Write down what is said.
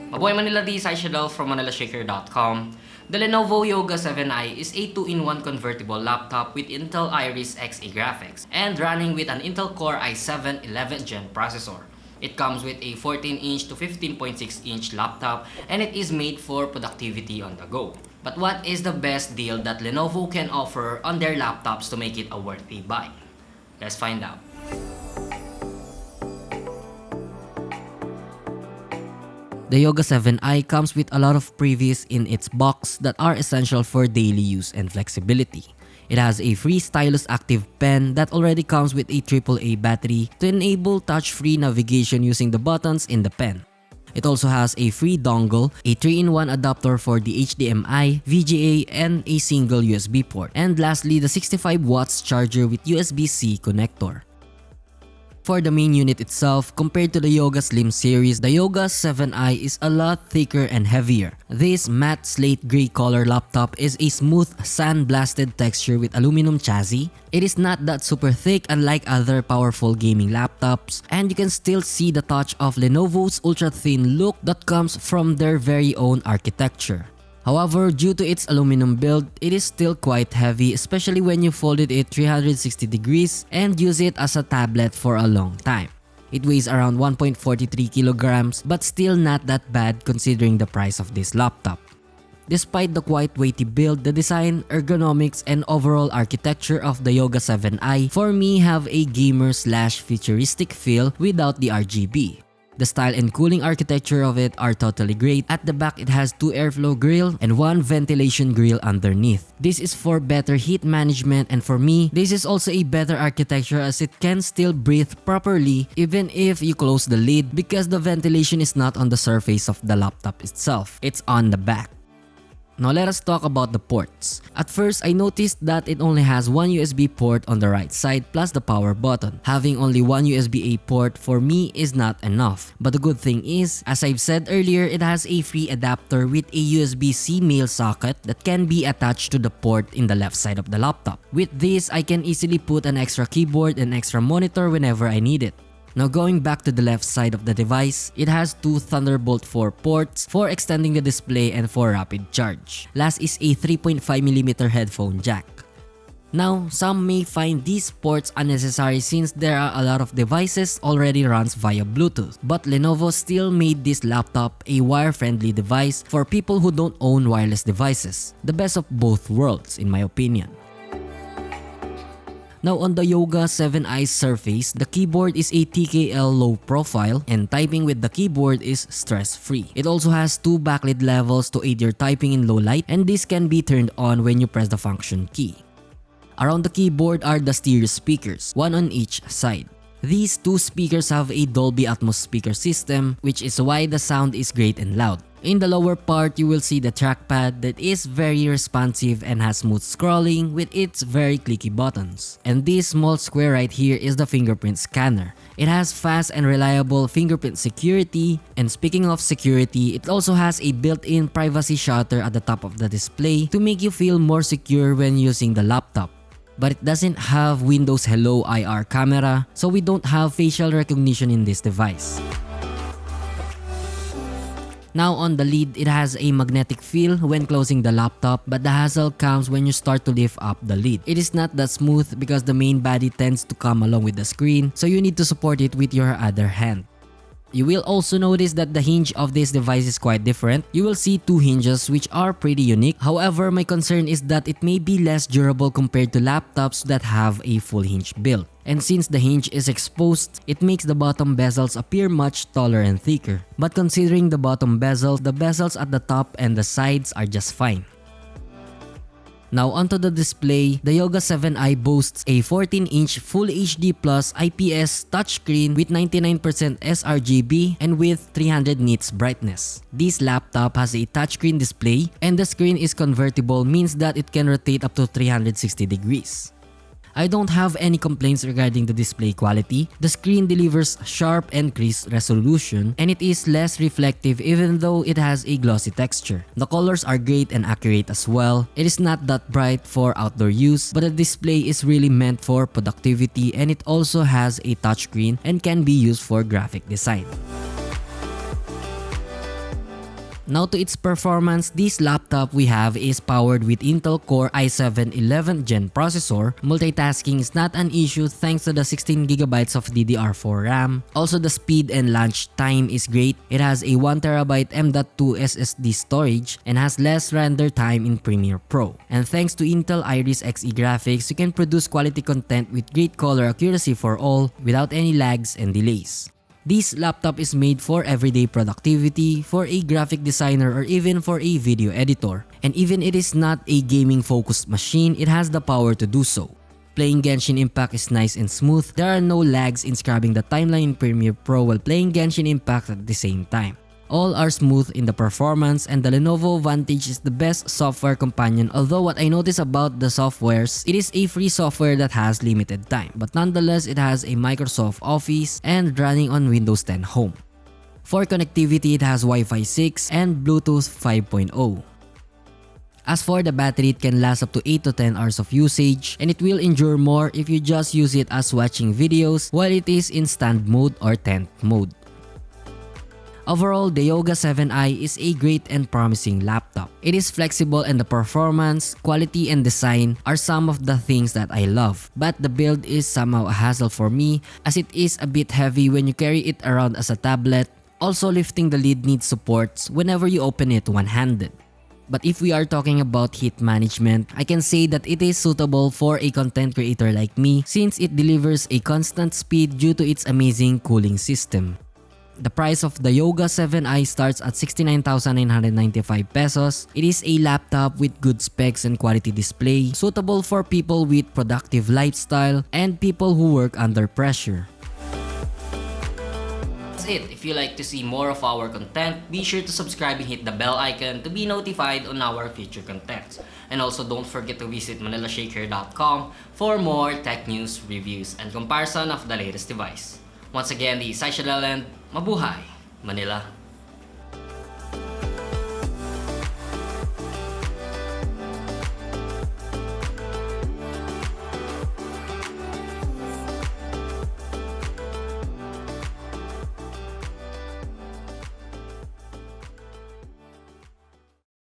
Mabuhay Manila, this is Aishadel from ManilaShaker.com. The Lenovo Yoga 7i is a 2-in-1 convertible laptop with Intel Iris Xe graphics and running with an Intel Core i7 11th Gen processor. It comes with a 14-inch to 15.6-inch laptop and it is made for productivity on the go. But what is the best deal that Lenovo can offer on their laptops to make it a worthy buy? Let's find out. The Yoga 7i comes with a lot of previews in its box that are essential for daily use and flexibility. It has a free stylus active pen that already comes with a AAA battery to enable touch-free navigation using the buttons in the pen. It also has a free dongle, a 3-in-1 adapter for the HDMI, VGA, and a single USB port. And lastly, the 65 watts charger with USB-C connector. For the main unit itself, compared to the Yoga Slim series, the Yoga 7i is a lot thicker and heavier. This matte slate gray color laptop is a smooth sandblasted texture with aluminum chassis. It is not that super thick unlike other powerful gaming laptops, and you can still see the touch of Lenovo's ultra thin look that comes from their very own architecture. However, due to its aluminum build, it is still quite heavy, especially when you folded it 360 degrees and use it as a tablet for a long time. It weighs around 1.43 kilograms, but still not that bad considering the price of this laptop. Despite the quite weighty build, the design, ergonomics, and overall architecture of the Yoga 7i for me have a gamer/futuristic feel without the RGB. The style and cooling architecture of it are totally great. At the back, it has 2 airflow grill and 1 ventilation grill underneath. This is for better heat management, and for me, this is also a better architecture as it can still breathe properly even if you close the lid because the ventilation is not on the surface of the laptop itself. It's on the back. Now let us talk about the ports. At first, I noticed that it only has one USB port on the right side plus the power button. Having only one USB-A port for me is not enough. But the good thing is, as I've said earlier, it has a free adapter with a USB-C male socket that can be attached to the port in the left side of the laptop. With this, I can easily put an extra keyboard and extra monitor whenever I need it. Now going back to the left side of the device, it has 2 Thunderbolt 4 ports for extending the display and for rapid charge. Last is a 3.5mm headphone jack. Now, some may find these ports unnecessary since there are a lot of devices already runs via Bluetooth. But Lenovo still made this laptop a wire-friendly device for people who don't own wireless devices. The best of both worlds in my opinion. Now on the Yoga 7i's surface, the keyboard is a TKL low profile and typing with the keyboard is stress-free. It also has 2 backlit levels to aid your typing in low light, and this can be turned on when you press the function key. Around the keyboard are the stereo speakers, one on each side. These 2 speakers have a Dolby Atmos speaker system, which is why the sound is great and loud. In the lower part, you will see the trackpad that is very responsive and has smooth scrolling with its very clicky buttons. And this small square right here is the fingerprint scanner. It has fast and reliable fingerprint security, and speaking of security, it also has a built-in privacy shutter at the top of the display to make you feel more secure when using the laptop. But it doesn't have Windows Hello IR camera, so we don't have facial recognition in this device. Now on the lid, it has a magnetic feel when closing the laptop, but the hassle comes when you start to lift up the lid. It is not that smooth because the main body tends to come along with the screen, so you need to support it with your other hand. You will also notice that the hinge of this device is quite different. You will see 2 hinges which are pretty unique. However, my concern is that it may be less durable compared to laptops that have a full hinge build. And since the hinge is exposed, it makes the bottom bezels appear much taller and thicker. But considering the bottom bezels, the bezels at the top and the sides are just fine. Now onto the display, the Yoga 7i boasts a 14-inch Full HD Plus IPS touchscreen with 99% sRGB and with 300 nits brightness. This laptop has a touchscreen display, and the screen is convertible, means that it can rotate up to 360 degrees. I don't have any complaints regarding the display quality. The screen delivers sharp and crisp resolution, and it is less reflective even though it has a glossy texture. The colors are great and accurate as well. It is not that bright for outdoor use, but the display is really meant for productivity, and it also has a touchscreen and can be used for graphic design. Now to its performance, this laptop we have is powered with Intel Core i7 11th Gen processor. Multitasking is not an issue thanks to the 16GB of DDR4 RAM. Also the speed and launch time is great. It has a 1TB M.2 SSD storage and has less render time in Premiere Pro. And thanks to Intel Iris Xe graphics, you can produce quality content with great color accuracy for all without any lags and delays. This laptop is made for everyday productivity, for a graphic designer, or even for a video editor. And even it is not a gaming focused machine, it has the power to do so. Playing Genshin Impact is nice and smooth. There are no lags in scrubbing the timeline in Premiere Pro while playing Genshin Impact at the same time. All are smooth in the performance, and the Lenovo Vantage is the best software companion. Although what I notice about the softwares, it is a free software that has limited time, but nonetheless it has a Microsoft Office and running on Windows 10 Home. For connectivity, it has Wi-Fi 6 and Bluetooth 5.0. As for the battery, it can last up to 8 to 10 hours of usage, and it will endure more if you just use it as watching videos while it is in stand mode or tent mode. Overall, the Yoga 7i is a great and promising laptop. It is flexible, and the performance, quality, and design are some of the things that I love. But the build is somehow a hassle for me as it is a bit heavy when you carry it around as a tablet. Also, lifting the lid needs supports whenever you open it one-handed. But if we are talking about heat management, I can say that it is suitable for a content creator like me since it delivers a constant speed due to its amazing cooling system. The price of the Yoga 7i starts at 69,995 pesos. It is a laptop with good specs and quality display, suitable for people with productive lifestyle and people who work under pressure. That's it. If you like to see more of our content, be sure to subscribe and hit the bell icon to be notified on our future content. And also don't forget to visit ManilaShaker.com for more tech news, reviews, and comparison of the latest device. Once again, the Sai Shadel and Mabuhay, Manila.